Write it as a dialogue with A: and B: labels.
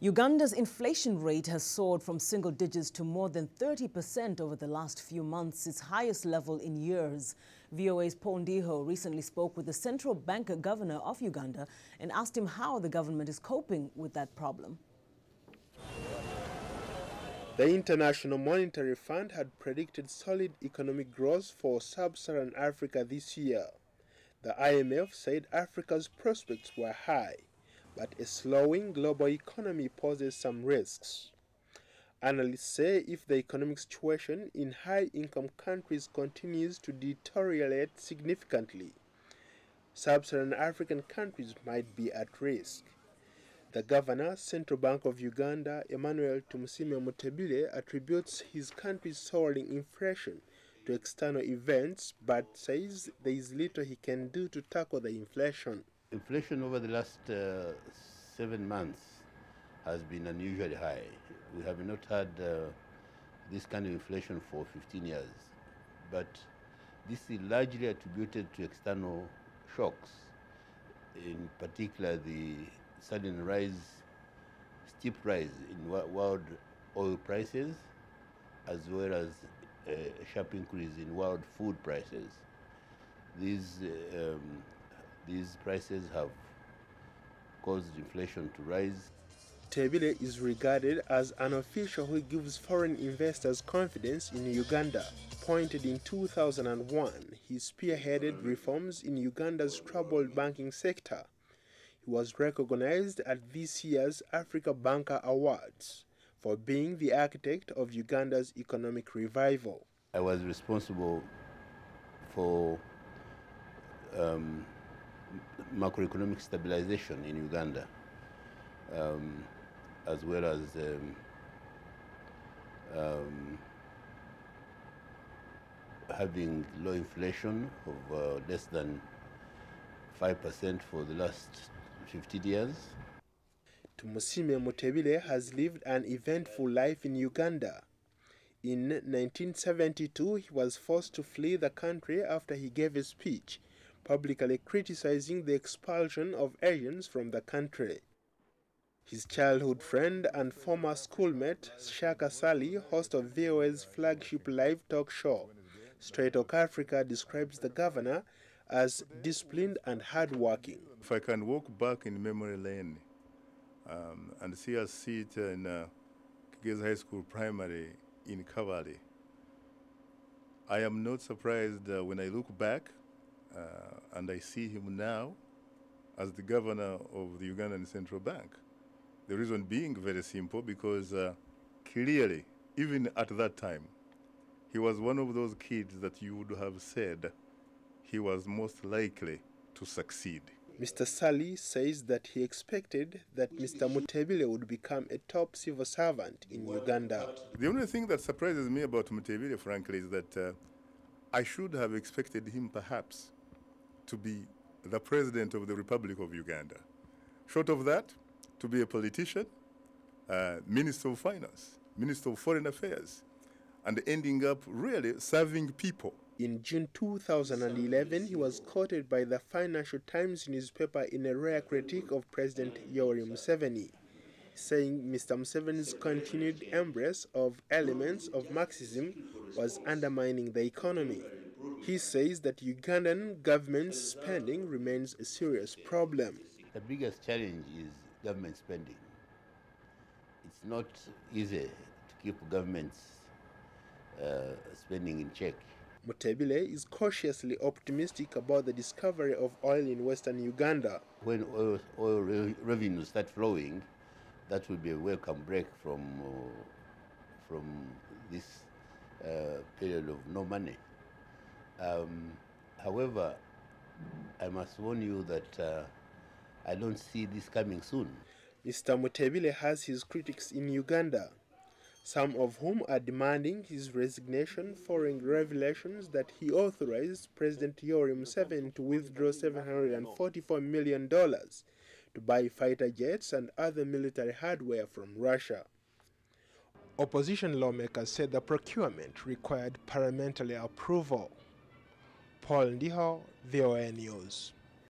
A: Uganda's inflation rate has soared from single digits to more than 30% over the last few months, its highest level in years. VOA's Ndiho recently spoke with the central bank governor of Uganda and asked him how the government is coping with that problem.
B: The International Monetary Fund had predicted solid economic growth for sub-Saharan Africa this year. The IMF said Africa's prospects were high, but a slowing global economy poses some risks. Analysts say if the economic situation in high-income countries continues to deteriorate significantly, sub-Saharan African countries might be at risk. The governor, Central Bank of Uganda, Emmanuel Tumusiime attributes his country's soaring inflation to external events, but says there is little he can do to tackle the inflation.
C: Inflation over the last 7 months has been unusually high. We have not had this kind of inflation for 15 years. But this is largely attributed to external shocks, in particular the sudden steep rise in world oil prices, as well as a sharp increase in world food prices. These prices have caused inflation to rise.
B: Mutebile is regarded as an official who gives foreign investors confidence in Uganda. Appointed in 2001, he spearheaded reforms in Uganda's troubled banking sector. He was recognized at this year's Africa Banker Awards for being the architect of Uganda's economic revival.
C: I was responsible for macroeconomic stabilization in Uganda, as well as having low inflation of less than 5% for the last 50 years.
B: Tumusiime has lived an eventful life in Uganda. In 1972, he was forced to flee the country after he gave a speech publicly criticizing the expulsion of Asians from the country. His childhood friend and former schoolmate, Shaka Sally, host of VOA's flagship live talk show, Straight Talk Africa, describes the governor as disciplined and hardworking.
D: If I can walk back in memory lane and see us sit in Kigezi High School Primary in Kagali, I am not surprised when I look back and I see him now as the governor of the Ugandan Central Bank. The reason being very simple, because clearly, even at that time, he was one of those kids that you would have said he was most likely to succeed.
B: Mr. Sally says that he expected that Mr. Mutebile would become a top civil servant in Uganda.
D: The only thing that surprises me about Mutebile, frankly, is that I should have expected him perhaps to be the president of the Republic of Uganda. Short of that, to be a politician, Minister of Finance, Minister of Foreign Affairs, and ending up really serving people.
B: In June 2011, he was quoted by the Financial Times newspaper in a rare critique of President Yoweri Museveni, saying Mr. Museveni's continued embrace of elements of Marxism was undermining the economy. He says that Ugandan government spending remains a serious problem.
C: The biggest challenge is government spending. It's not easy to keep governments spending in check.
B: Mutebile is cautiously optimistic about the discovery of oil in western Uganda.
C: When oil revenues start flowing, that will be a welcome break from this period of no money. However, I must warn you that I don't see this coming soon.
B: Mr. Mutebile has his critics in Uganda, some of whom are demanding his resignation following revelations that he authorized President Yoweri Museveni to withdraw $744 million to buy fighter jets and other military hardware from Russia. Opposition lawmakers said the procurement required parliamentary approval. Ndiho, VOA News.